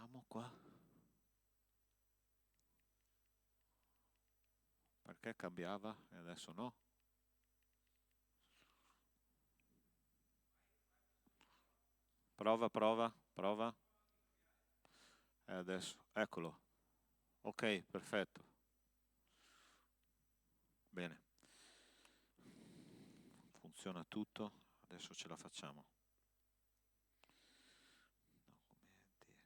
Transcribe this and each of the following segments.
Vediamo qua. Perché cambiava e adesso no? Prova, prova, prova. E adesso, eccolo. Ok, perfetto. Bene. Funziona tutto. Adesso ce la facciamo. Documenti.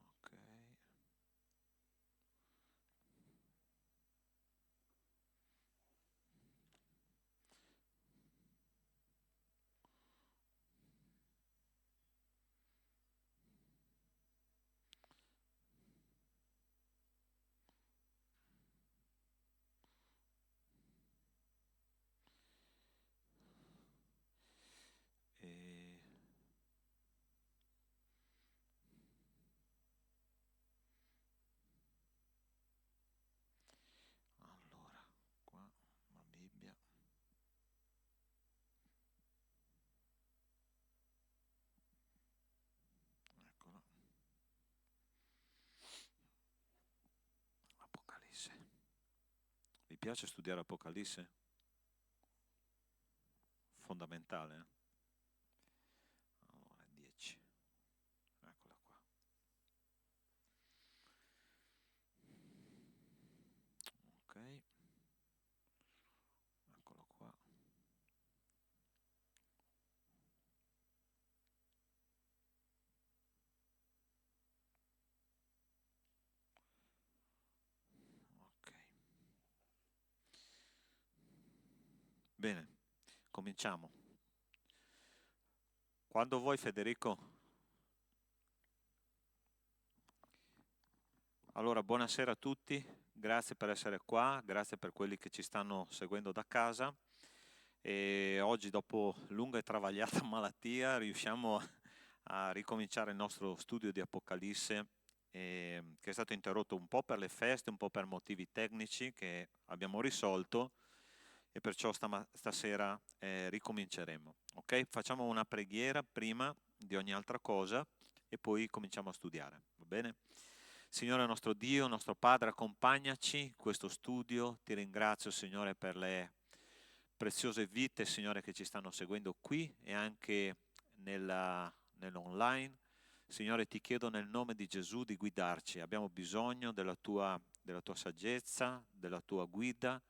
Ok. E allora, qua la Bibbia. Eccola. Apocalisse. Vi piace studiare Apocalisse? Fondamentale, eh? Allora, 10. Eccola qua. Ok. Eccolo qua. Ok. Bene, cominciamo. Quando vuoi, Federico. Allora, buonasera a tutti, grazie per essere qua, grazie per quelli che ci stanno seguendo da casa. E oggi, dopo lunga e travagliata malattia, riusciamo a ricominciare il nostro studio di Apocalisse, che è stato interrotto un po' per le feste, un po' per motivi tecnici che abbiamo risolto, e perciò stasera ricominceremo. Ok? Facciamo una preghiera prima di ogni altra cosa e poi cominciamo a studiare, va bene? Signore nostro Dio, nostro Padre, accompagnaci in questo studio. Ti ringrazio, Signore, per le preziose vite, Signore, che ci stanno seguendo qui e anche nell'online. Signore, ti chiedo nel nome di Gesù di guidarci. Abbiamo bisogno della tua saggezza, della tua guida,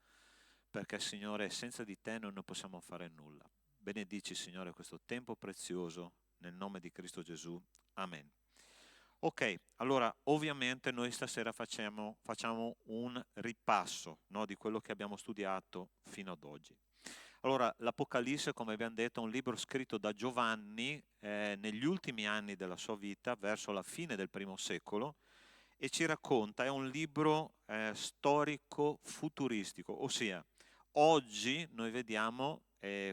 perché, Signore, senza di te non ne possiamo fare nulla. Benedici, Signore, questo tempo prezioso nel nome di Cristo Gesù. Amen. Ok, allora ovviamente noi stasera facciamo un ripasso, no, di quello che abbiamo studiato fino ad oggi. Allora, l'Apocalisse, come abbiamo detto, è un libro scritto da Giovanni negli ultimi anni della sua vita, verso la fine del primo secolo, e ci racconta, è un libro storico futuristico, ossia oggi noi vediamo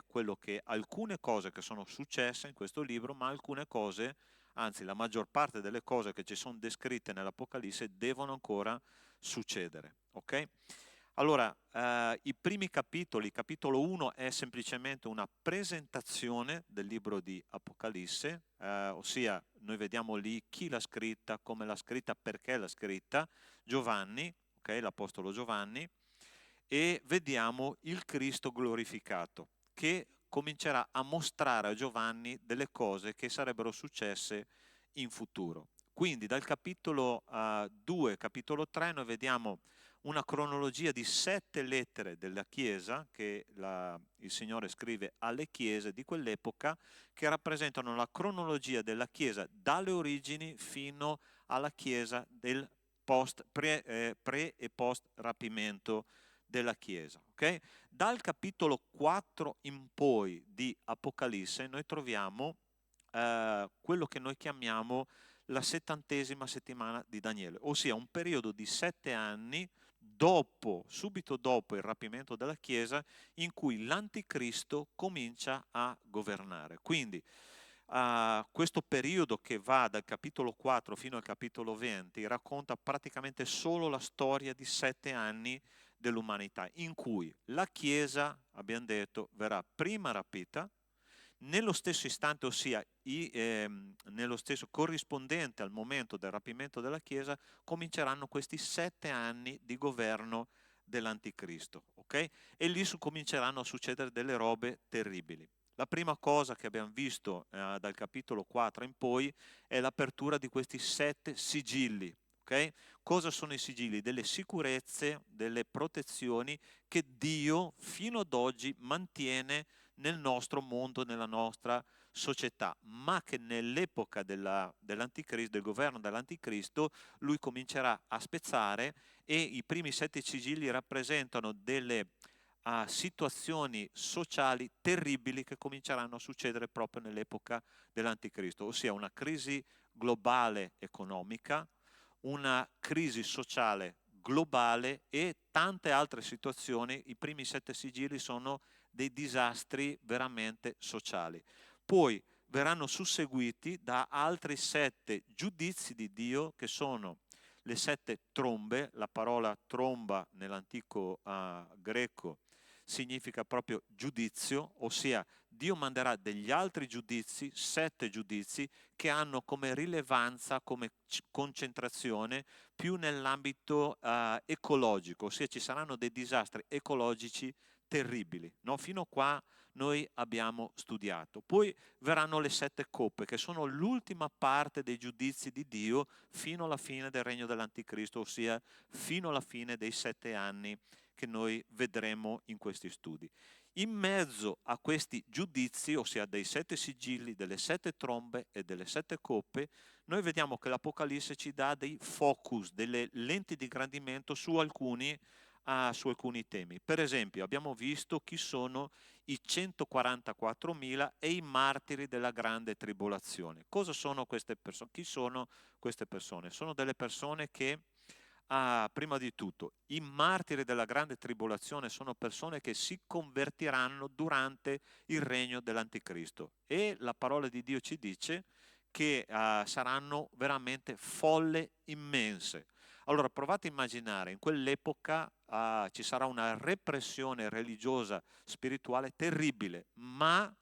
quello che alcune cose che sono successe in questo libro, ma alcune cose, anzi la maggior parte delle cose che ci sono descritte nell'Apocalisse devono ancora succedere. Ok? Allora, i primi capitoli, capitolo 1 è semplicemente una presentazione del libro di Apocalisse, ossia noi vediamo lì chi l'ha scritta, come l'ha scritta, perché l'ha scritta, Giovanni, ok, l'Apostolo Giovanni, e vediamo il Cristo glorificato, che comincerà a mostrare a Giovanni delle cose che sarebbero successe in futuro. Quindi dal capitolo 2, capitolo 3, noi vediamo una cronologia di 7 lettere della Chiesa che il Signore scrive alle chiese di quell'epoca, che rappresentano la cronologia della Chiesa dalle origini fino alla Chiesa del pre e post rapimento della Chiesa. Okay? Dal capitolo 4 in poi di Apocalisse noi troviamo quello che noi chiamiamo la 70ª settimana di Daniele, ossia un periodo di 7 anni subito dopo il rapimento della Chiesa, in cui l'anticristo comincia a governare. Quindi questo periodo, che va dal capitolo 4 fino al capitolo 20, racconta praticamente solo la storia di 7 anni dell'umanità, in cui la Chiesa, abbiamo detto, verrà prima rapita, Nello stesso istante, ossia nello stesso corrispondente al momento del rapimento della Chiesa, cominceranno questi 7 anni di governo dell'Anticristo, ok? E lì cominceranno a succedere delle robe terribili. La prima cosa che abbiamo visto dal capitolo 4 in poi è l'apertura di questi 7 sigilli, ok? Cosa sono i sigilli? Delle sicurezze, delle protezioni che Dio fino ad oggi mantiene nel nostro mondo, nella nostra società, ma che nell'epoca dell'Anticristo, del governo dell'Anticristo, lui comincerà a spezzare, e i primi 7 sigilli rappresentano delle situazioni sociali terribili che cominceranno a succedere proprio nell'epoca dell'Anticristo, ossia una crisi globale economica, una crisi sociale globale e tante altre situazioni. I primi 7 sigilli sono dei disastri veramente sociali. Poi verranno susseguiti da altri 7 giudizi di Dio, che sono le 7 trombe. La parola tromba nell'antico greco significa proprio giudizio, ossia Dio manderà degli altri giudizi, 7 giudizi, che hanno come rilevanza, come concentrazione più nell'ambito ecologico, ossia ci saranno dei disastri ecologici terribili. No? Fino a qua noi abbiamo studiato. Poi verranno le 7 coppe, che sono l'ultima parte dei giudizi di Dio fino alla fine del regno dell'Anticristo, ossia fino alla fine dei 7 anni che noi vedremo in questi studi. In mezzo a questi giudizi, ossia dei 7 sigilli, delle 7 trombe e delle 7 coppe, noi vediamo che l'Apocalisse ci dà dei focus, delle lenti di ingrandimento su alcuni temi. Per esempio, abbiamo visto chi sono i 144.000 e i martiri della grande tribolazione. Cosa sono queste persone? Chi sono queste persone? Sono delle persone che, prima di tutto, i martiri della grande tribolazione sono persone che si convertiranno durante il regno dell'Anticristo, e la parola di Dio ci dice che saranno veramente folle immense. Allora provate a immaginare, in quell'epoca ci sarà una repressione religiosa, spirituale terribile, ma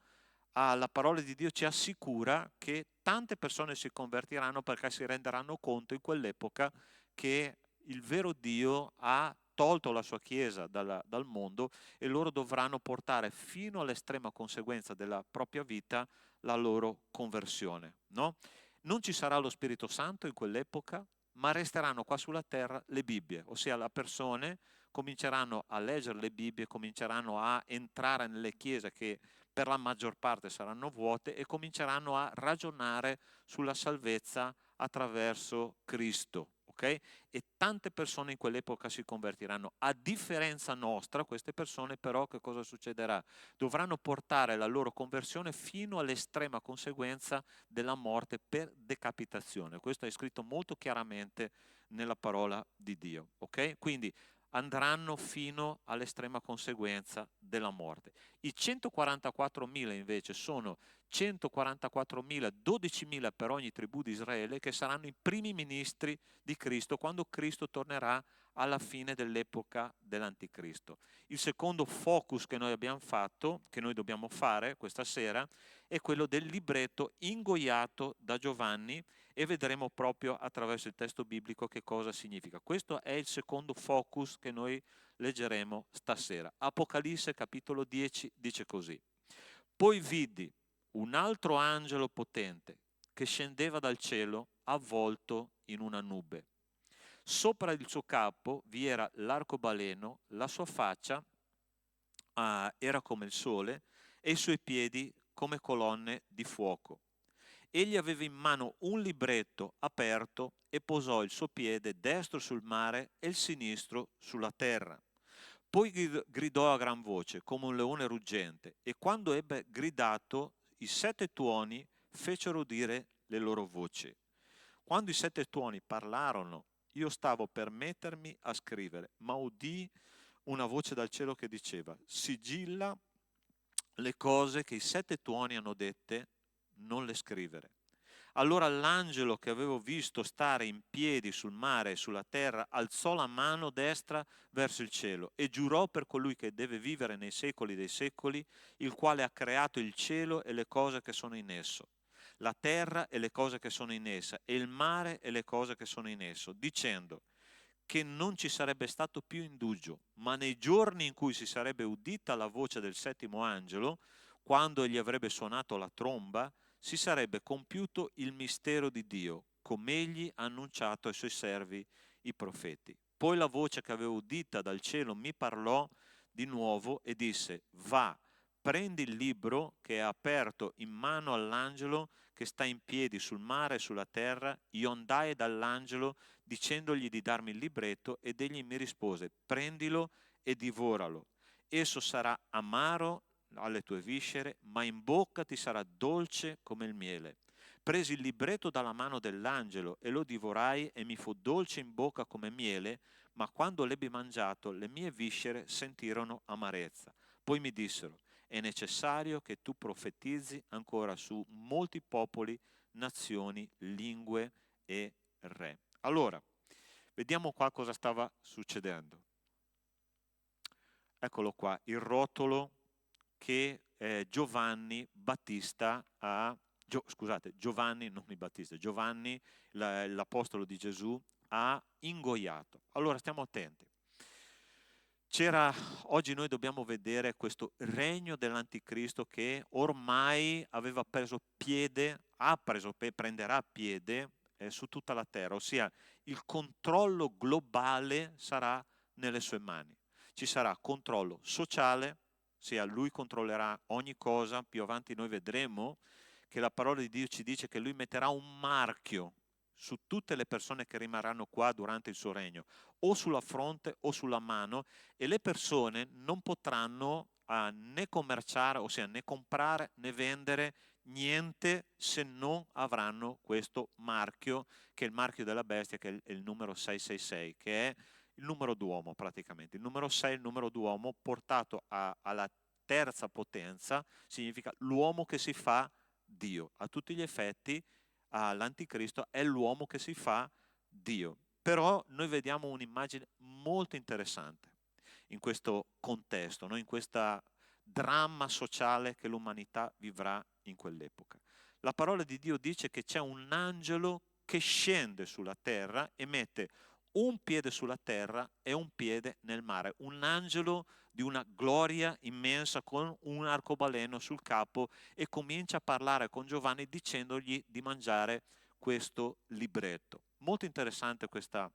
la parola di Dio ci assicura che tante persone si convertiranno perché si renderanno conto in quell'epoca che il vero Dio ha tolto la sua Chiesa dal mondo, e loro dovranno portare fino all'estrema conseguenza della propria vita la loro conversione. No? Non ci sarà lo Spirito Santo in quell'epoca, ma resteranno qua sulla terra le Bibbie, ossia le persone cominceranno a leggere le Bibbie, cominceranno a entrare nelle chiese che per la maggior parte saranno vuote, e cominceranno a ragionare sulla salvezza attraverso Cristo. Okay? E tante persone in quell'epoca si convertiranno. A differenza nostra, queste persone però che cosa succederà? Dovranno portare la loro conversione fino all'estrema conseguenza della morte per decapitazione. Questo è scritto molto chiaramente nella parola di Dio. Okay? Quindi andranno fino all'estrema conseguenza della morte. I 144.000 invece sono 144.000, 12.000 per ogni tribù di Israele, che saranno i primi ministri di Cristo quando Cristo tornerà alla fine dell'epoca dell'Anticristo. Il secondo focus che noi abbiamo fatto, che noi dobbiamo fare questa sera, è quello del libretto ingoiato da Giovanni, e vedremo proprio attraverso il testo biblico che cosa significa. Questo è il secondo focus che noi leggeremo stasera. Apocalisse capitolo 10 dice così: poi vidi un altro angelo potente che scendeva dal cielo avvolto in una nube. Sopra il suo capo vi era l'arcobaleno, la sua faccia era come il sole e i suoi piedi come colonne di fuoco. Egli aveva in mano un libretto aperto e posò il suo piede destro sul mare e il sinistro sulla terra. Poi gridò a gran voce come un leone ruggente, e quando ebbe gridato i 7 tuoni fecero udire le loro voci. Quando i 7 tuoni parlarono, io stavo per mettermi a scrivere, ma udii una voce dal cielo che diceva: sigilla le cose che i 7 tuoni hanno dette, non le scrivere. Allora l'angelo che avevo visto stare in piedi sul mare e sulla terra alzò la mano destra verso il cielo e giurò per colui che deve vivere nei secoli dei secoli, il quale ha creato il cielo e le cose che sono in esso, la terra e le cose che sono in essa, e il mare e le cose che sono in esso, dicendo che non ci sarebbe stato più indugio, ma nei giorni in cui si sarebbe udita la voce del settimo angelo, quando egli avrebbe suonato la tromba, si sarebbe compiuto il mistero di Dio, come egli ha annunciato ai suoi servi, i profeti. Poi la voce che avevo udita dal cielo mi parlò di nuovo e disse: Va, prendi il libro che è aperto in mano all'angelo che sta in piedi sul mare e sulla terra. Io andai dall'angelo dicendogli di darmi il libretto, ed egli mi rispose: prendilo e divoralo. Esso sarà amaro alle tue viscere, ma in bocca ti sarà dolce come il miele. Presi il libretto dalla mano dell'angelo e lo divorai, e mi fu dolce in bocca come miele, ma quando l'ebbi mangiato le mie viscere sentirono amarezza. Poi mi dissero: è necessario che tu profetizzi ancora su molti popoli, nazioni, lingue e re. Allora, vediamo qua cosa stava succedendo. Eccolo qua, il rotolo che Giovanni Battista ha, Giovanni, non il Battista, Giovanni, l'apostolo di Gesù, ha ingoiato. Allora stiamo attenti. Oggi noi dobbiamo vedere questo regno dell'anticristo che ormai aveva preso piede, prenderà piede su tutta la terra, ossia il controllo globale sarà nelle sue mani. Ci sarà controllo sociale, ossia lui controllerà ogni cosa. Più avanti noi vedremo che la parola di Dio ci dice che lui metterà un marchio su tutte le persone che rimarranno qua durante il suo regno, o sulla fronte o sulla mano, e le persone non potranno né commerciare, ossia né comprare né vendere niente se non avranno questo marchio, che è il marchio della bestia, che è il numero 666, che è il numero d'uomo praticamente. Il numero 6 è il numero d'uomo portato alla terza potenza, significa l'uomo che si fa Dio. A tutti gli effetti l'anticristo è l'uomo che si fa Dio. Però noi vediamo un'immagine molto interessante in questo contesto, no? In questo dramma sociale che l'umanità vivrà in quell'epoca. La parola di Dio dice che c'è un angelo che scende sulla terra e mette un piede sulla terra e un piede nel mare, un angelo di una gloria immensa con un arcobaleno sul capo, e comincia a parlare con Giovanni dicendogli di mangiare questo libretto. Molto interessante questa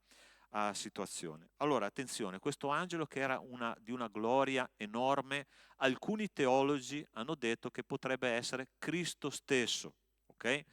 situazione. Allora, attenzione, questo angelo che era di una gloria enorme, alcuni teologi hanno detto che potrebbe essere Cristo stesso, ok?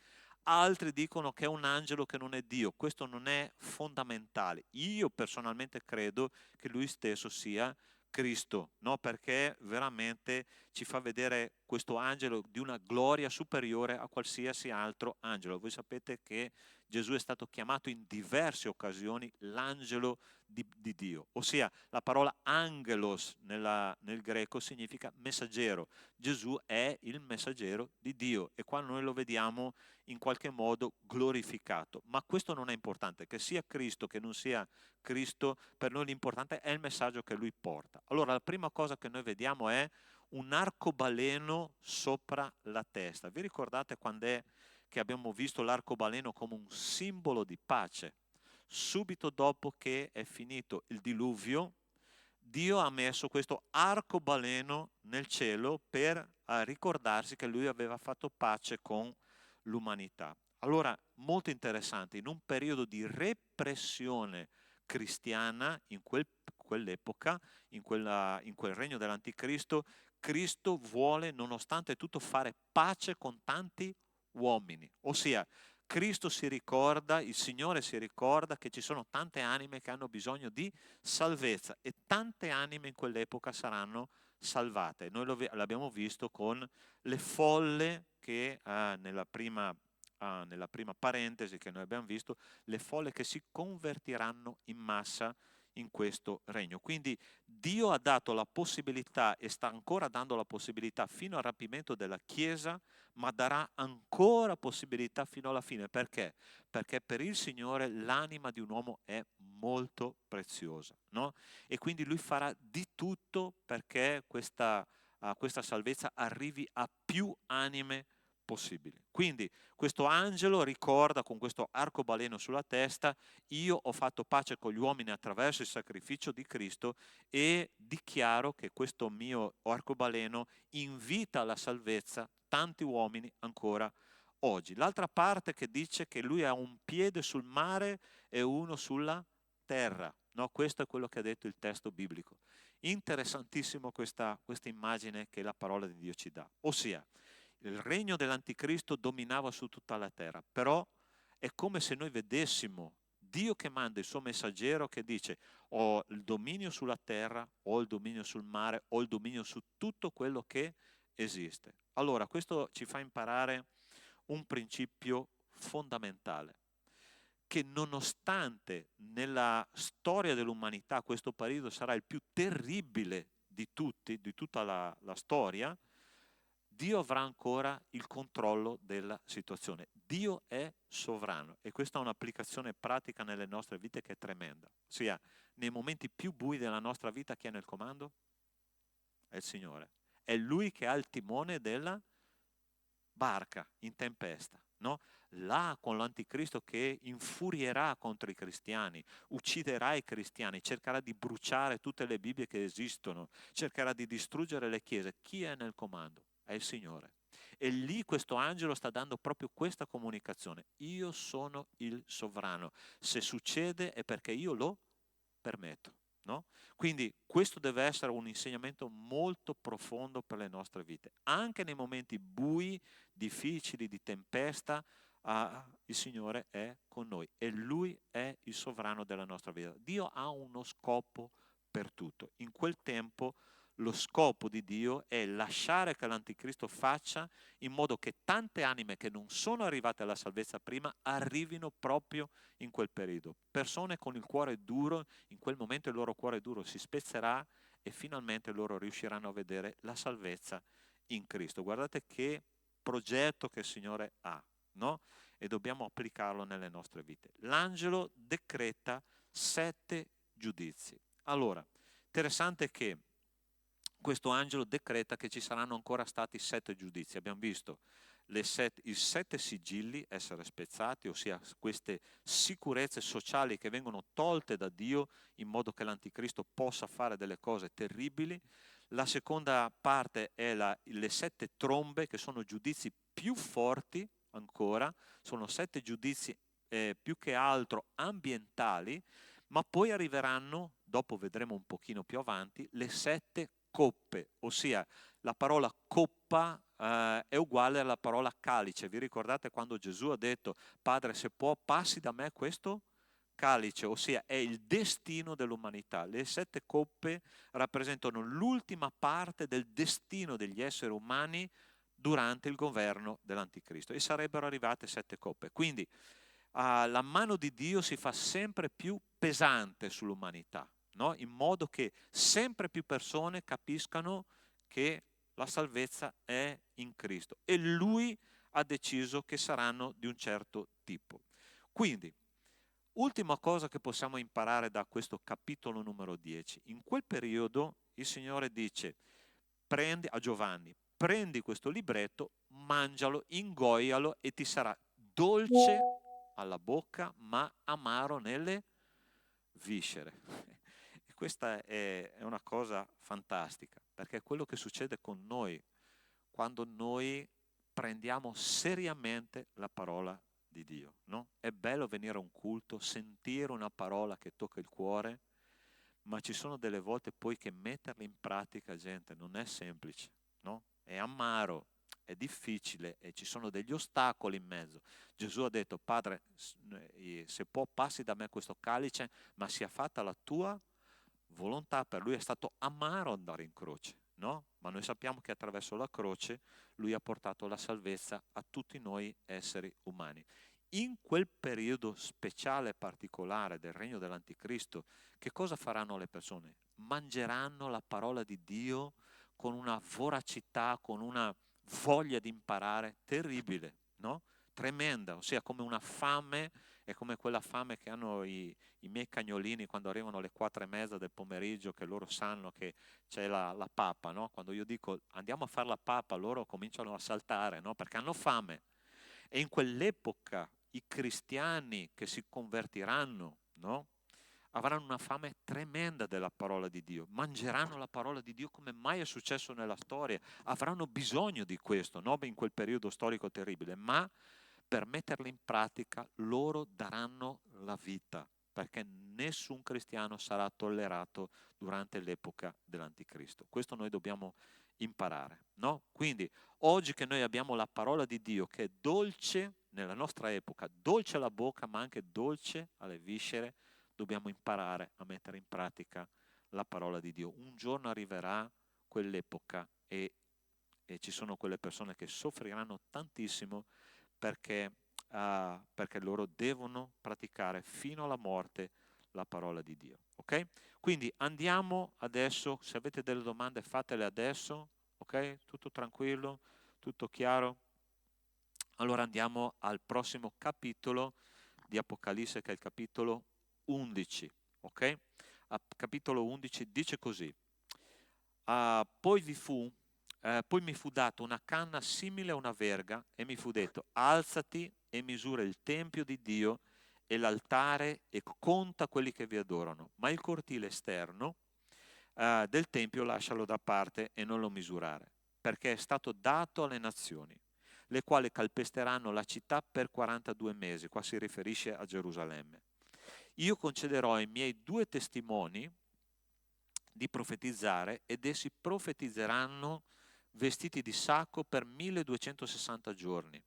Altri dicono che è un angelo che non è Dio. Questo non è fondamentale. Io personalmente credo che lui stesso sia Cristo, no? Perché veramente ci fa vedere questo angelo di una gloria superiore a qualsiasi altro angelo. Voi sapete che Gesù è stato chiamato in diverse occasioni l'angelo di Dio, ossia la parola angelos nel greco significa messaggero. Gesù è il messaggero di Dio, e qua noi lo vediamo in qualche modo glorificato. Ma questo non è importante, che sia Cristo che non sia Cristo, per noi l'importante è il messaggio che lui porta. Allora, la prima cosa che noi vediamo è un arcobaleno sopra la testa. Vi ricordate quando è che abbiamo visto l'arcobaleno come un simbolo di pace? Subito dopo che è finito il diluvio, Dio ha messo questo arcobaleno nel cielo per ricordarsi che lui aveva fatto pace con l'umanità. Allora, molto interessante, in un periodo di repressione cristiana, in quell'epoca, in quel regno dell'anticristo, Cristo vuole, nonostante tutto, fare pace con tanti uomini. Ossia, Cristo si ricorda, il Signore si ricorda che ci sono tante anime che hanno bisogno di salvezza, e tante anime in quell'epoca saranno salvate. Noi l'abbiamo visto con le folle che nella prima parentesi che noi abbiamo visto, le folle che si convertiranno in massa in questo regno. Quindi Dio ha dato la possibilità e sta ancora dando la possibilità fino al rapimento della Chiesa, ma darà ancora possibilità fino alla fine. Perché? Perché per il Signore l'anima di un uomo è molto preziosa, no? E quindi Lui farà di tutto perché questa salvezza arrivi a più anime possibili. Quindi questo angelo ricorda con questo arcobaleno sulla testa: io ho fatto pace con gli uomini attraverso il sacrificio di Cristo e dichiaro che questo mio arcobaleno invita alla salvezza tanti uomini ancora oggi. L'altra parte che dice che lui ha un piede sul mare e uno sulla terra. No, questo è quello che ha detto il testo biblico. Interessantissimo questa immagine che la parola di Dio ci dà. Ossia, il regno dell'anticristo dominava su tutta la terra, però è come se noi vedessimo Dio che manda il suo messaggero che dice: ho il dominio sulla terra, ho il dominio sul mare, ho il dominio su tutto quello che esiste. Allora, questo ci fa imparare un principio fondamentale, che nonostante nella storia dell'umanità questo periodo sarà il più terribile di tutti, di tutta la storia, Dio avrà ancora il controllo della situazione. Dio è sovrano e questa è un'applicazione pratica nelle nostre vite che è tremenda. Ossia, nei momenti più bui della nostra vita chi è nel comando? È il Signore. È Lui che ha il timone della barca in tempesta, no? Là con l'anticristo che infurierà contro i cristiani, ucciderà i cristiani, cercherà di bruciare tutte le Bibbie che esistono, cercherà di distruggere le chiese. Chi è nel comando? È il Signore. E lì questo angelo sta dando proprio questa comunicazione: io sono il sovrano, se succede è perché io lo permetto, no? Quindi questo deve essere un insegnamento molto profondo per le nostre vite. Anche nei momenti bui, difficili, di tempesta, il Signore è con noi e Lui è il sovrano della nostra vita. Dio ha uno scopo per tutto. In quel tempo lo scopo di Dio è lasciare che l'anticristo faccia in modo che tante anime che non sono arrivate alla salvezza prima arrivino proprio in quel periodo. Persone con il cuore duro, in quel momento il loro cuore duro si spezzerà e finalmente loro riusciranno a vedere la salvezza in Cristo. Guardate che progetto che il Signore ha, no? E dobbiamo applicarlo nelle nostre vite. L'angelo decreta 7 giudizi. Allora, interessante che questo angelo decreta che ci saranno ancora stati 7 giudizi. Abbiamo visto i 7 sigilli essere spezzati, ossia queste sicurezze sociali che vengono tolte da Dio in modo che l'anticristo possa fare delle cose terribili. La seconda parte è le 7 trombe, che sono giudizi più forti ancora, sono 7 giudizi più che altro ambientali, ma poi arriveranno, dopo vedremo un pochino più avanti, le 7 coppe, ossia la parola coppa è uguale alla parola calice. Vi ricordate quando Gesù ha detto: Padre, se può, passi da me questo calice, ossia è il destino dell'umanità. Le 7 coppe rappresentano l'ultima parte del destino degli esseri umani durante il governo dell'anticristo e sarebbero arrivate 7 coppe. Quindi la mano di Dio si fa sempre più pesante sull'umanità, no? In modo che sempre più persone capiscano che la salvezza è in Cristo e Lui ha deciso che saranno di un certo tipo. Quindi, ultima cosa che possiamo imparare da questo capitolo numero 10. In quel periodo il Signore dice a Giovanni: prendi questo libretto, mangialo, ingoialo e ti sarà dolce alla bocca ma amaro nelle viscere. E questa è una cosa fantastica, perché è quello che succede con noi quando noi prendiamo seriamente la parola di Dio, no? È bello venire a un culto, sentire una parola che tocca il cuore, ma ci sono delle volte poi che metterla in pratica, gente, non è semplice, no? È amaro, è difficile e ci sono degli ostacoli in mezzo. Gesù ha detto: Padre, se può passi da me questo calice, ma sia fatta la tua volontà. Per lui è stato amaro andare in croce, no? Ma noi sappiamo che attraverso la croce lui ha portato la salvezza a tutti noi esseri umani. in quel periodo speciale e particolare del regno dell'Anticristo, che cosa faranno le persone? Mangeranno la parola di Dio con una voracità, con una voglia di imparare terribile, no? Tremenda, ossia come una fame, è come quella fame che hanno i miei cagnolini quando arrivano alle 4:30 del pomeriggio, che loro sanno che c'è la pappa, no? Quando io dico andiamo a fare la pappa, loro cominciano a saltare, no? Perché hanno fame. E in quell'epoca i cristiani che si convertiranno, no? Avranno una fame tremenda della parola di Dio, mangeranno la parola di Dio come mai è successo nella storia, avranno bisogno di questo, no? In quel periodo storico terribile, ma per metterla in pratica loro daranno la vita, perché nessun cristiano sarà tollerato durante l'epoca dell'Anticristo. Questo noi dobbiamo imparare, no? Quindi oggi che noi abbiamo la parola di Dio che è dolce nella nostra epoca, dolce alla bocca ma anche dolce alle viscere, dobbiamo imparare a mettere in pratica la parola di Dio. Un giorno arriverà quell'epoca e ci sono quelle persone che soffriranno tantissimo perché loro devono praticare fino alla morte la parola di Dio. Ok? Quindi andiamo adesso, se avete delle domande fatele adesso, ok? Tutto tranquillo, tutto chiaro? Allora andiamo al prossimo capitolo di Apocalisse, che è il capitolo 11, ok? Capitolo 11 dice così: poi mi fu data una canna simile a una verga e mi fu detto: alzati e misura il tempio di Dio e l'altare e conta quelli che vi adorano, ma il cortile esterno del tempio lascialo da parte e non lo misurare, perché è stato dato alle nazioni, le quali calpesteranno la città per 42 mesi. Qua si riferisce a Gerusalemme. Io concederò ai miei 2 testimoni di profetizzare ed essi profetizzeranno vestiti di sacco per 1260 giorni.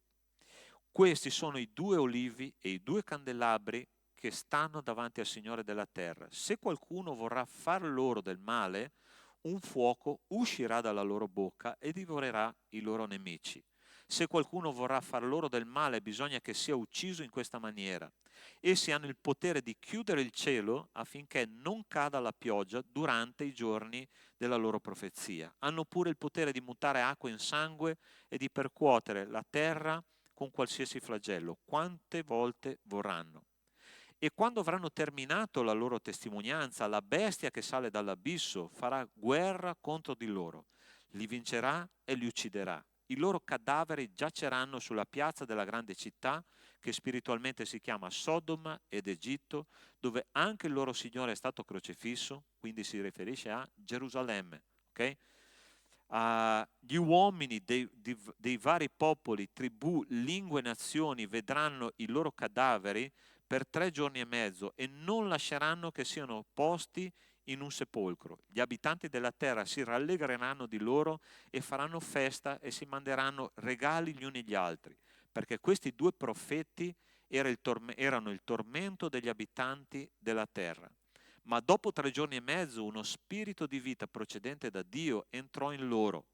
Questi sono i 2 olivi e i 2 candelabri che stanno davanti al Signore della terra. Se qualcuno vorrà far loro del male, un fuoco uscirà dalla loro bocca e divorerà i loro nemici. Se qualcuno vorrà far loro del male, bisogna che sia ucciso in questa maniera. Essi hanno il potere di chiudere il cielo affinché non cada la pioggia durante i giorni della loro profezia. Hanno pure il potere di mutare acqua in sangue e di percuotere la terra con qualsiasi flagello, quante volte vorranno. E quando avranno terminato la loro testimonianza, la bestia che sale dall'abisso farà guerra contro di loro, li vincerà e li ucciderà. I loro cadaveri giaceranno sulla piazza della grande città, che spiritualmente si chiama Sodoma ed Egitto, dove anche il loro Signore è stato crocifisso, quindi si riferisce a Gerusalemme. Okay? Gli uomini dei vari popoli, tribù, lingue e nazioni vedranno i loro cadaveri per 3 giorni e mezzo e non lasceranno che siano posti in un sepolcro. Gli abitanti della terra si rallegreranno di loro e faranno festa e si manderanno regali gli uni agli altri, perché questi 2 profeti erano il tormento degli abitanti della terra. Ma dopo 3 giorni e mezzo uno spirito di vita procedente da Dio entrò in loro.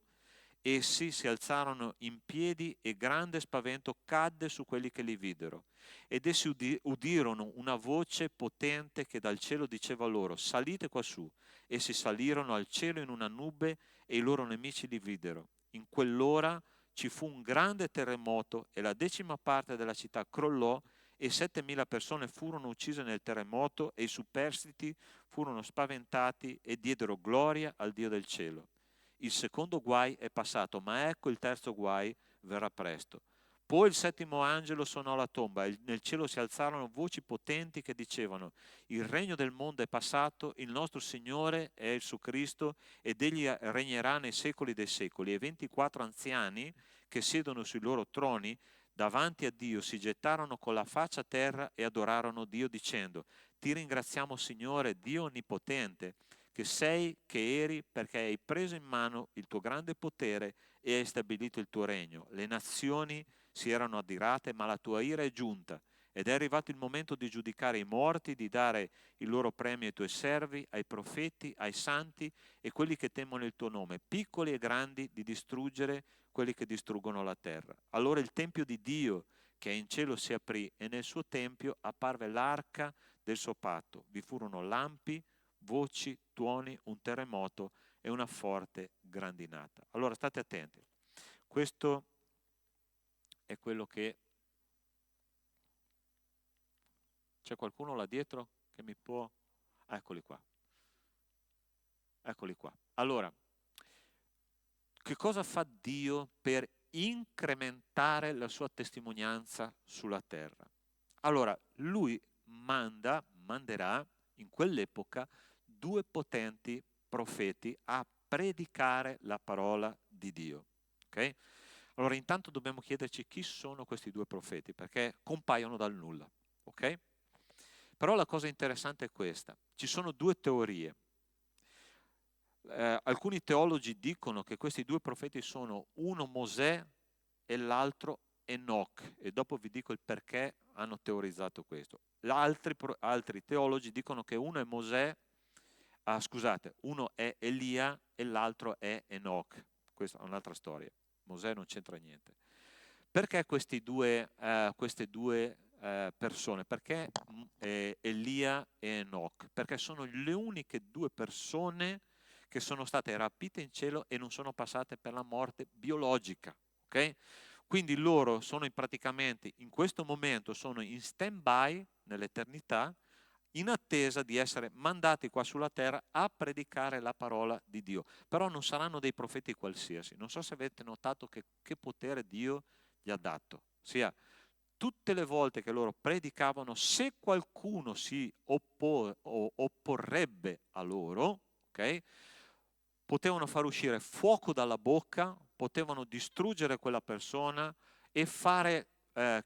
Essi si alzarono in piedi e grande spavento cadde su quelli che li videro. Ed essi udirono una voce potente che dal cielo diceva loro: salite quassù. Essi salirono al cielo in una nube e i loro nemici li videro. In quell'ora ci fu un grande terremoto e la 10ª parte della città crollò e 7.000 persone furono uccise nel terremoto e i superstiti furono spaventati e diedero gloria al Dio del cielo. Il secondo guai è passato, ma ecco il terzo guai verrà presto. Poi il 7° angelo suonò la tomba e nel cielo si alzarono voci potenti che dicevano: il regno del mondo è passato, il nostro Signore è il suo Cristo ed egli regnerà nei secoli dei secoli. E 24 anziani che siedono sui loro troni davanti a Dio si gettarono con la faccia a terra e adorarono Dio dicendo: ti ringraziamo Signore, Dio onnipotente, che sei, che eri, perché hai preso in mano il tuo grande potere e hai stabilito il tuo regno. Le nazioni si erano adirate, ma la tua ira è giunta ed è arrivato il momento di giudicare i morti, di dare il loro premio ai tuoi servi, ai profeti, ai santi e quelli che temono il tuo nome, piccoli e grandi, di distruggere quelli che distruggono la terra. Allora il tempio di Dio, che in cielo si aprì e nel suo tempio apparve l'arca del suo patto. Vi furono lampi, voci, tuoni, un terremoto e una forte grandinata. Allora state attenti. Questo è quello che... C'è qualcuno là dietro che mi può... Eccoli qua. Eccoli qua. Allora, che cosa fa Dio per incrementare la sua testimonianza sulla terra? Allora, lui manderà in quell'epoca 2 potenti profeti a predicare la parola di Dio. Ok? Allora, intanto dobbiamo chiederci chi sono questi 2 profeti, perché compaiono dal nulla. Ok? Però la cosa interessante è questa. Ci sono 2 teorie. Alcuni teologi dicono che questi 2 profeti sono uno Mosè e l'altro Enoch, e dopo vi dico il perché hanno teorizzato questo. Altri teologi dicono che uno è Mosè, scusate, uno è Elia e l'altro è Enoch. Questa è un'altra storia. Mosè non c'entra niente. Perché queste due persone? Perché Elia e Enoch? Perché sono le uniche 2 persone che sono state rapite in cielo e non sono passate per la morte biologica. Ok? Quindi loro sono praticamente in questo momento sono in stand-by nell'eternità, in attesa di essere mandati qua sulla terra a predicare la parola di Dio. Però non saranno dei profeti qualsiasi. Non so se avete notato che potere Dio gli ha dato. Ossia, tutte le volte che loro predicavano, se qualcuno si opporrebbe a loro, ok? Potevano far uscire fuoco dalla bocca, potevano distruggere quella persona e fare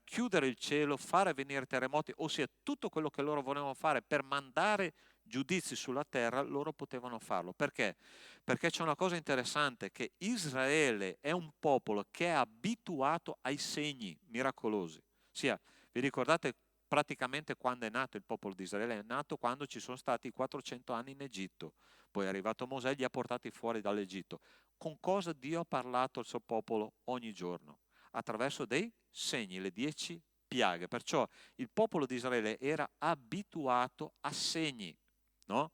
chiudere il cielo, fare venire terremoti, ossia tutto quello che loro volevano fare per mandare giudizi sulla terra, loro potevano farlo. Perché? Perché c'è una cosa interessante, che Israele è un popolo che è abituato ai segni miracolosi. Ossia, vi ricordate praticamente quando è nato il popolo di Israele? È nato quando ci sono stati 400 anni in Egitto. Poi è arrivato Mosè e li ha portati fuori dall'Egitto. Con cosa Dio ha parlato al suo popolo ogni giorno? Attraverso dei segni, le 10 piaghe. Perciò il popolo di Israele era abituato a segni, no?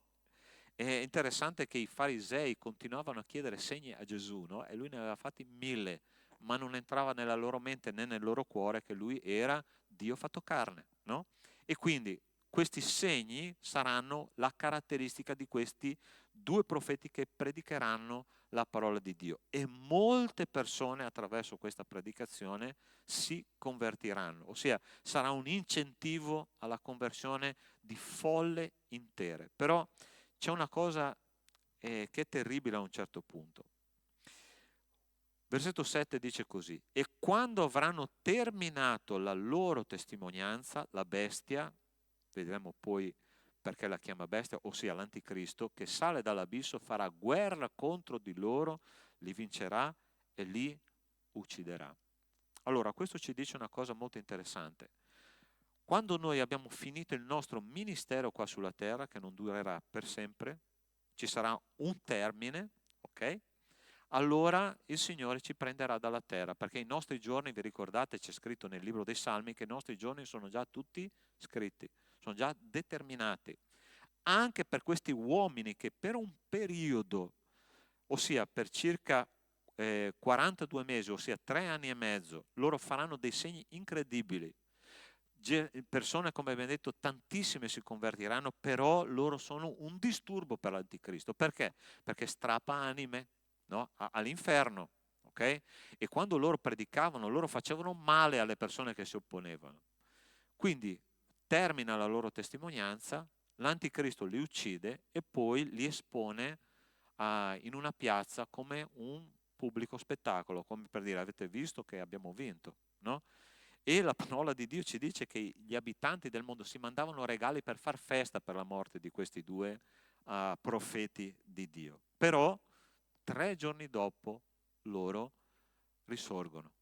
È interessante che i farisei continuavano a chiedere segni a Gesù, no? E lui ne aveva fatti 1000, ma non entrava nella loro mente né nel loro cuore che lui era Dio fatto carne, no? E quindi questi segni saranno la caratteristica di questi 2 profeti che predicheranno la parola di Dio, e molte persone attraverso questa predicazione si convertiranno, ossia sarà un incentivo alla conversione di folle intere. Però c'è una cosa che è terribile a un certo punto. Versetto 7 dice così: e quando avranno terminato la loro testimonianza, la bestia, vedremo poi perché la chiama bestia, ossia l'anticristo, che sale dall'abisso, farà guerra contro di loro, li vincerà e li ucciderà. Allora, questo ci dice una cosa molto interessante. Quando noi abbiamo finito il nostro ministero qua sulla terra, che non durerà per sempre, ci sarà un termine, ok? Allora il Signore ci prenderà dalla terra, perché i nostri giorni, vi ricordate, c'è scritto nel libro dei Salmi che i nostri giorni sono già tutti scritti, sono già determinati. Anche per questi uomini che per un periodo, ossia per circa 42 mesi, ossia 3 anni e mezzo, loro faranno dei segni incredibili. Persone, come abbiamo detto, tantissime si convertiranno, però loro sono un disturbo per l'anticristo. Perché? Perché strappa anime, no? All'inferno, ok? E quando loro predicavano, loro facevano male alle persone che si opponevano. Quindi termina la loro testimonianza, l'anticristo li uccide e poi li espone in una piazza come un pubblico spettacolo, come per dire: avete visto che abbiamo vinto, no? E la parola di Dio ci dice che gli abitanti del mondo si mandavano regali per far festa per la morte di questi 2 profeti di Dio. Però 3 giorni dopo loro risorgono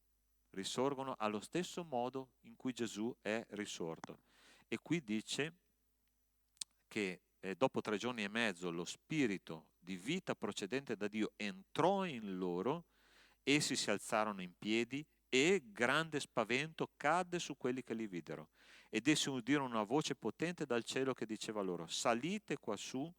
allo stesso modo in cui Gesù è risorto. E qui dice che dopo 3 giorni e mezzo lo spirito di vita procedente da Dio entrò in loro, essi si alzarono in piedi e grande spavento cadde su quelli che li videro. Ed essi udirono una voce potente dal cielo che diceva loro: salite quassù.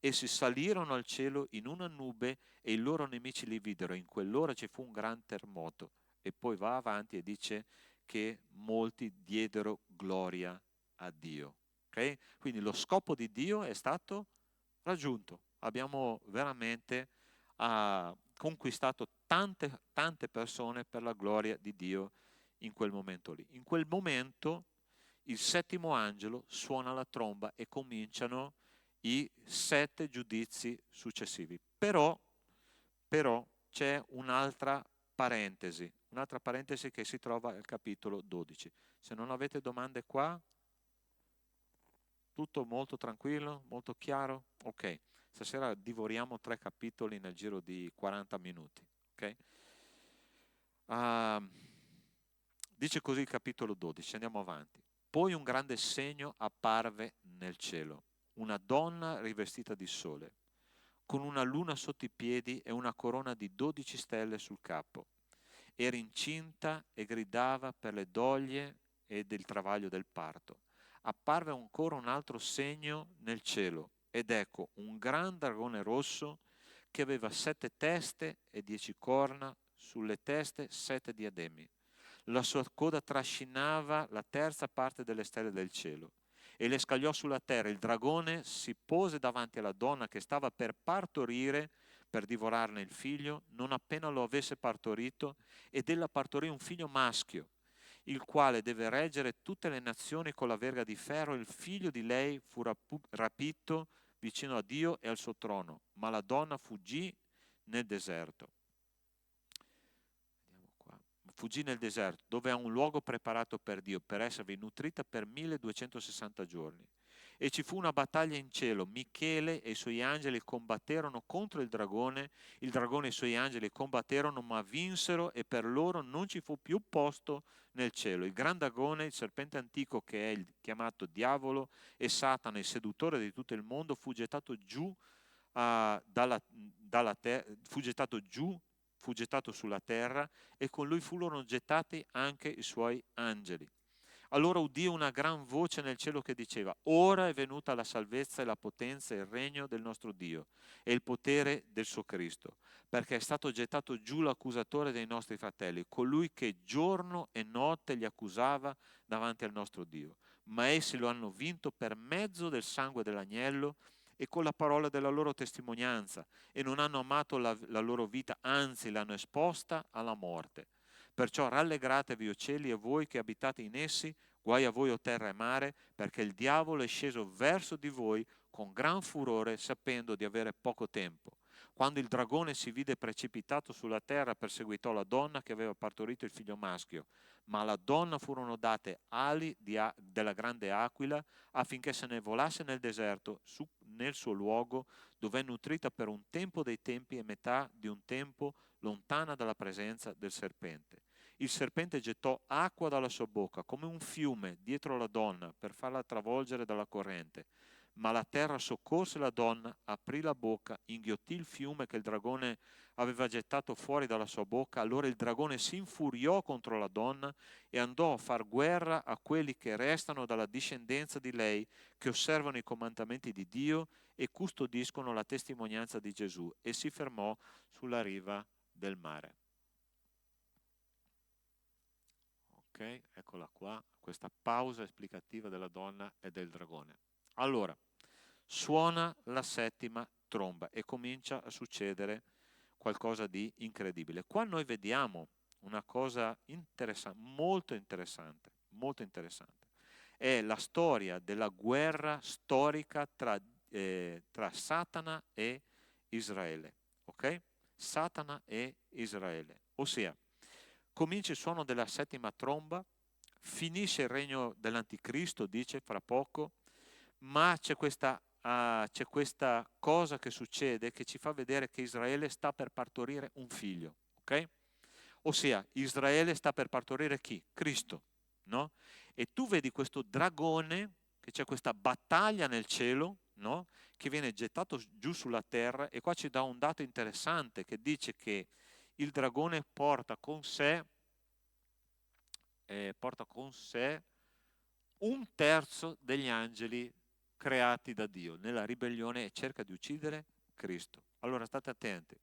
Essi salirono al cielo in una nube e i loro nemici li videro. In quell'ora ci fu un gran terremoto. E poi va avanti e dice che molti diedero gloria a Dio. Okay? Quindi lo scopo di Dio è stato raggiunto. Abbiamo veramente conquistato tante persone per la gloria di Dio in quel momento lì. In quel momento il settimo angelo suona la tromba e cominciano i 7 giudizi successivi. Però c'è un'altra parentesi che si trova al capitolo 12. Se non avete domande qua, tutto molto tranquillo, molto chiaro? Ok, stasera divoriamo 3 capitoli nel giro di 40 minuti. Ok? Dice così il capitolo 12, andiamo avanti. Poi un grande segno apparve nel cielo, una donna rivestita di sole, con una luna sotto i piedi e una corona di 12 stelle sul capo. Era incinta e gridava per le doglie e del travaglio del parto. Apparve ancora un altro segno nel cielo, ed ecco un gran dragone rosso che aveva 7 teste e 10 corna, sulle teste 7 diademi. La sua coda trascinava la terza parte delle stelle del cielo e le scagliò sulla terra. Il dragone si pose davanti alla donna che stava per partorire, per divorarne il figlio, non appena lo avesse partorito, ed ella partorì un figlio maschio, il quale deve reggere tutte le nazioni con la verga di ferro. Il figlio di lei fu rapito vicino a Dio e al suo trono, ma la donna fuggì nel deserto. Fuggì nel deserto, dove ha un luogo preparato per Dio, per esservi nutrita per 1260 giorni. E ci fu una battaglia in cielo. Michele e i suoi angeli combatterono contro il dragone e i suoi angeli combatterono, ma vinsero, e per loro non ci fu più posto nel cielo. Il gran dragone, il serpente antico, che è il chiamato diavolo e Satana, il seduttore di tutto il mondo, fu gettato giù fu gettato sulla terra, e con lui furono gettati anche i suoi angeli. Allora udì una gran voce nel cielo che diceva: ora è venuta la salvezza e la potenza e il regno del nostro Dio e il potere del suo Cristo, perché è stato gettato giù l'accusatore dei nostri fratelli, colui che giorno e notte li accusava davanti al nostro Dio. Ma essi lo hanno vinto per mezzo del sangue dell'agnello e con la parola della loro testimonianza, e non hanno amato la loro vita, anzi l'hanno esposta alla morte. Perciò rallegratevi, o cieli, e voi che abitate in essi, guai a voi, o terra e mare, perché il diavolo è sceso verso di voi con gran furore, sapendo di avere poco tempo. Quando il dragone si vide precipitato sulla terra, perseguitò la donna che aveva partorito il figlio maschio, ma alla donna furono date ali della grande aquila, affinché se ne volasse nel deserto, nel suo luogo, dove è nutrita per un tempo dei tempi e metà di un tempo, lontana dalla presenza del serpente. Il serpente gettò acqua dalla sua bocca come un fiume dietro la donna per farla travolgere dalla corrente. Ma la terra soccorse la donna, aprì la bocca, inghiottì il fiume che il dragone aveva gettato fuori dalla sua bocca. Allora il dragone si infuriò contro la donna e andò a far guerra a quelli che restano dalla discendenza di lei, che osservano i comandamenti di Dio e custodiscono la testimonianza di Gesù, e si fermò sulla riva del mare. Ok, eccola qua, questa pausa esplicativa della donna e del dragone. Allora, suona la settima tromba e comincia a succedere qualcosa di incredibile. Qua noi vediamo una cosa molto interessante, molto interessante. È la storia della guerra storica tra Satana e Israele. Ok? Satana e Israele. Ossia, comincia il suono della settima tromba, finisce il regno dell'anticristo, dice fra poco, ma c'è questa cosa che succede che ci fa vedere che Israele sta per partorire un figlio, ok? Ossia, Israele sta per partorire chi? Cristo, no? E tu vedi questo dragone, che c'è questa battaglia nel cielo, no? Che viene gettato giù sulla terra, e qua ci dà un dato interessante che dice che il dragone porta con sé porta con sé un terzo degli angeli creati da Dio nella ribellione e cerca di uccidere Cristo. Allora state attenti.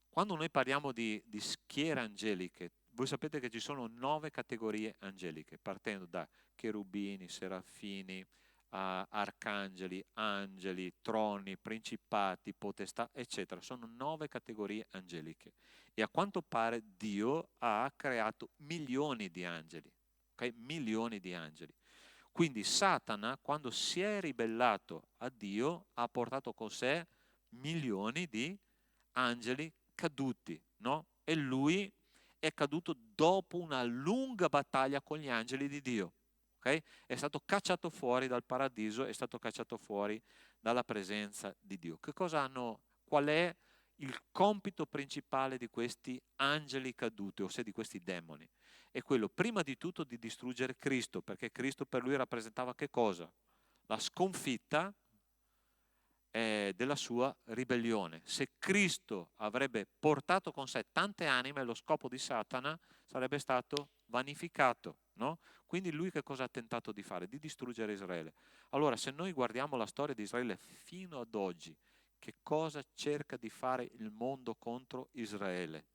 Quando noi parliamo di schiere angeliche, voi sapete che ci sono 9 categorie angeliche, partendo da cherubini, serafini, arcangeli, angeli, troni, principati, potestà, eccetera. Sono 9 categorie angeliche. E a quanto pare Dio ha creato milioni di angeli, ok? Milioni di angeli. Quindi Satana, quando si è ribellato a Dio, ha portato con sé milioni di angeli caduti, no? E lui è caduto dopo una lunga battaglia con gli angeli di Dio, ok? È stato cacciato fuori dal paradiso, è stato cacciato fuori dalla presenza di Dio. Che cosa hanno? Qual è il compito principale di questi angeli caduti, ossia di questi demoni? È quello, prima di tutto, di distruggere Cristo, perché Cristo per lui rappresentava che cosa? La sconfitta della sua ribellione. Se Cristo avrebbe portato con sé tante anime, lo scopo di Satana sarebbe stato vanificato, no? Quindi lui che cosa ha tentato di fare? Di distruggere Israele. Allora, se noi guardiamo la storia di Israele fino ad oggi, che cosa cerca di fare il mondo contro Israele?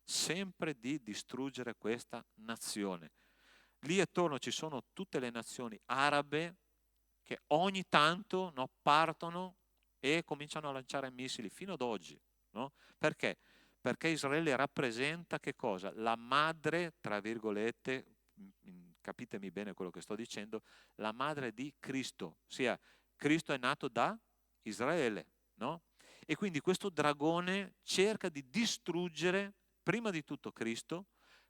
Sempre di distruggere questa nazione. Lì attorno ci sono tutte le nazioni arabe che ogni tanto, no, partono e cominciano a lanciare missili fino ad oggi, no? Perché? Perché Israele rappresenta che cosa? La madre, tra virgolette, capitemi bene quello che sto dicendo, la madre di Cristo, ossia Cristo è nato da Israele, no? E quindi questo dragone cerca di distruggere prima di tutto Cristo,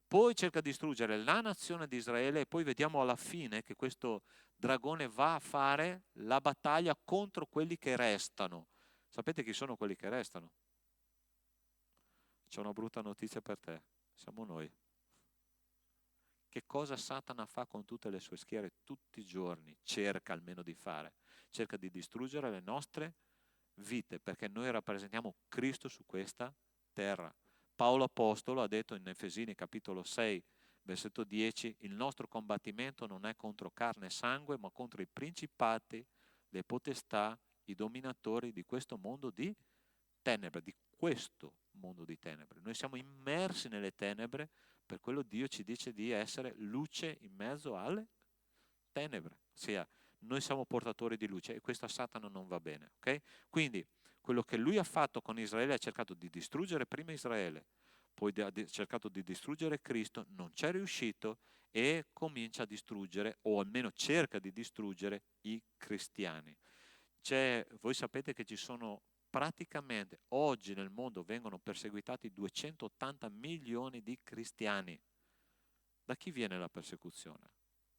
poi cerca di distruggere la nazione di Israele e poi vediamo alla fine che questo dragone va a fare la battaglia contro quelli che restano. Sapete chi sono quelli che restano? C'è una brutta notizia per te, siamo noi. Che cosa Satana fa con tutte le sue schiere tutti i giorni? Cerca almeno di fare. Cerca di distruggere le nostre vite, perché noi rappresentiamo Cristo su questa terra. Paolo Apostolo ha detto in Efesini capitolo 6, versetto 10, il nostro combattimento non è contro carne e sangue, ma contro i principati, le potestà, i dominatori di questo mondo di tenebre, di questo mondo di tenebre. Noi siamo immersi nelle tenebre, per quello Dio ci dice di essere luce in mezzo alle tenebre, ossia noi siamo portatori di luce e questo a Satana non va bene, ok? Quindi quello che lui ha fatto con Israele ha cercato di distruggere prima Israele, poi ha cercato di distruggere Cristo, non c'è riuscito e comincia a distruggere, o almeno cerca di distruggere, i cristiani. Voi sapete che ci sono praticamente, oggi nel mondo vengono perseguitati 280 milioni di cristiani. Da chi viene la persecuzione?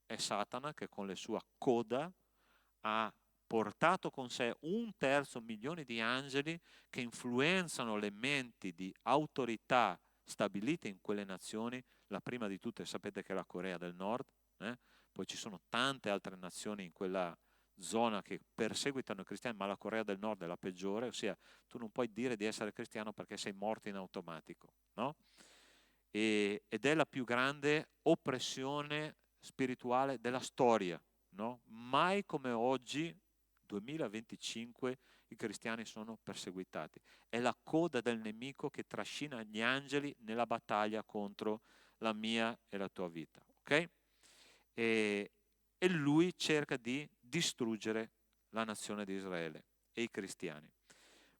È Satana che con la sua coda ha portato con sé 1/3 milione di angeli che influenzano le menti di autorità stabilite in quelle nazioni. La prima di tutte sapete che è la Corea del Nord, poi ci sono tante altre nazioni in quella zona che perseguitano i cristiani, ma la Corea del Nord è la peggiore, ossia tu non puoi dire di essere cristiano perché sei morto in automatico, no? Ed è la più grande oppressione spirituale della storia, no? Mai come oggi, 2025, i cristiani sono perseguitati. È la coda del nemico che trascina gli angeli nella battaglia contro la mia e la tua vita, ok? E lui cerca di distruggere la nazione di Israele e i cristiani.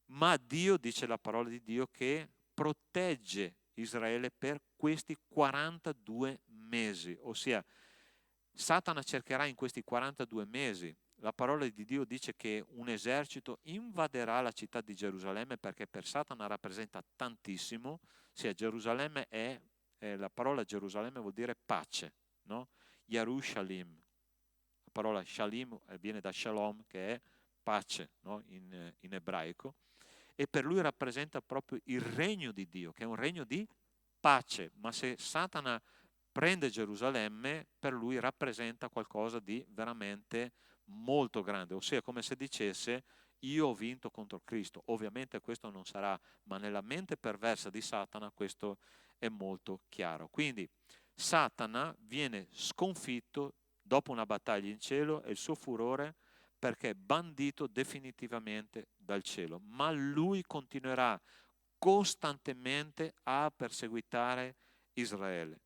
Ma Dio, dice la parola di Dio, che protegge Israele per questi 42 mesi, ossia Satana cercherà in questi 42 mesi. La parola di Dio dice che un esercito invaderà la città di Gerusalemme perché per Satana rappresenta tantissimo. Sia Gerusalemme la parola Gerusalemme vuol dire pace, no? Yerushalim. La parola Shalim viene da Shalom, che è pace, no? in ebraico. E per lui rappresenta proprio il regno di Dio, che è un regno di pace. Ma se Satana prende Gerusalemme, per lui rappresenta qualcosa di veramente molto grande, ossia come se dicesse io ho vinto contro Cristo. Ovviamente questo non sarà, ma nella mente perversa di Satana questo è molto chiaro. Quindi Satana viene sconfitto dopo una battaglia in cielo e il suo furore perché è bandito definitivamente dal cielo, ma lui continuerà costantemente a perseguitare Israele.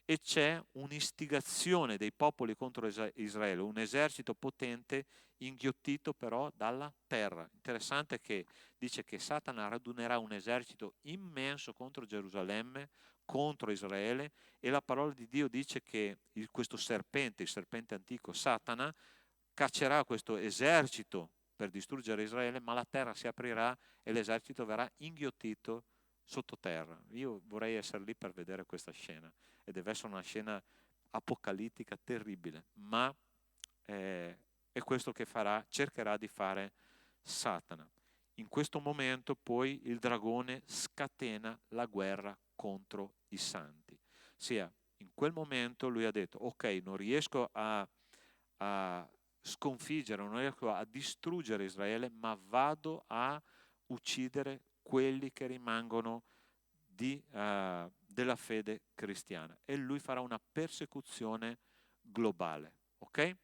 E c'è un'istigazione dei popoli contro Israele, un esercito potente inghiottito però dalla terra. Interessante che dice che Satana radunerà un esercito immenso contro Gerusalemme, contro Israele, e la parola di Dio dice che questo serpente, il serpente antico, Satana, caccerà questo esercito per distruggere Israele, ma la terra si aprirà e l'esercito verrà inghiottito sottoterra. Io vorrei essere lì per vedere questa scena e deve essere una scena apocalittica terribile, ma è questo che cercherà di fare Satana. In questo momento poi il dragone scatena la guerra contro i santi. Sia in quel momento lui ha detto: ok, non riesco a sconfiggere, non riesco a distruggere Israele, ma vado a uccidere quelli che rimangono della fede cristiana, e lui farà una persecuzione globale. Ok?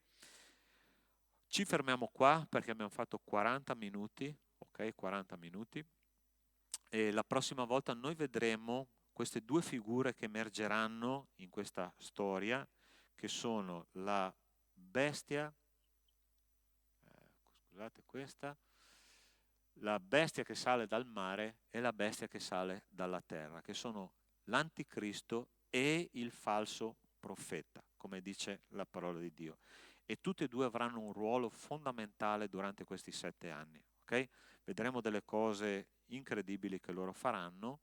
Ci fermiamo qua perché abbiamo fatto 40 minuti, ok? 40 minuti, e la prossima volta noi vedremo queste due figure che emergeranno in questa storia, che sono la bestia, scusate, la bestia che sale dal mare e la bestia che sale dalla terra, che sono l'anticristo e il falso profeta, come dice la parola di Dio. E tutti e due avranno un ruolo fondamentale durante questi 7 anni. Okay? Vedremo delle cose incredibili che loro faranno,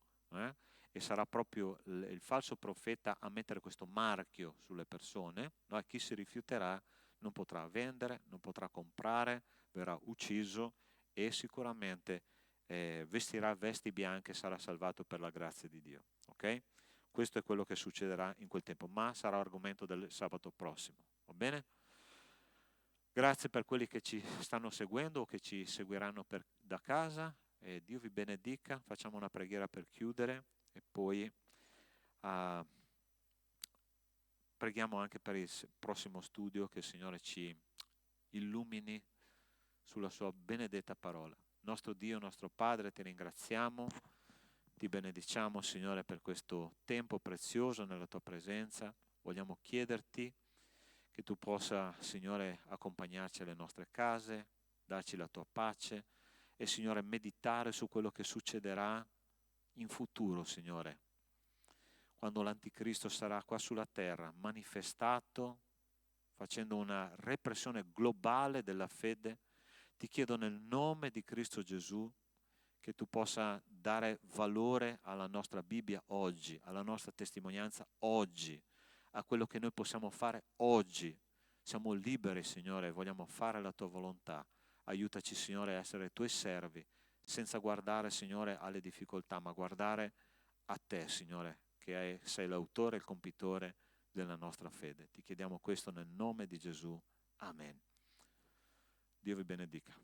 e sarà proprio il falso profeta a mettere questo marchio sulle persone. No? E chi si rifiuterà non potrà vendere, non potrà comprare, verrà ucciso e sicuramente vestirà vesti bianche e sarà salvato per la grazia di Dio. Ok? Questo è quello che succederà in quel tempo, ma sarà argomento del sabato prossimo. Va bene? Grazie per quelli che ci stanno seguendo o che ci seguiranno da casa. Dio vi benedica. Facciamo una preghiera per chiudere e poi preghiamo anche per il prossimo studio, che il Signore ci illumini sulla sua benedetta parola. Nostro Dio, nostro Padre, ti ringraziamo, ti benediciamo, Signore, per questo tempo prezioso nella tua presenza. Vogliamo chiederti che tu possa, Signore, accompagnarci alle nostre case, darci la tua pace e, Signore, meditare su quello che succederà in futuro, Signore, quando l'Anticristo sarà qua sulla terra, manifestato, facendo una repressione globale della fede. Ti chiedo nel nome di Cristo Gesù che tu possa dare valore alla nostra Bibbia oggi, alla nostra testimonianza oggi, a quello che noi possiamo fare oggi. Siamo liberi, Signore, vogliamo fare la tua volontà. Aiutaci, Signore, a essere tuoi servi, senza guardare, Signore, alle difficoltà, ma guardare a te, Signore, che sei l'autore e il compitore della nostra fede. Ti chiediamo questo nel nome di Gesù. Amen. Dio vi benedica.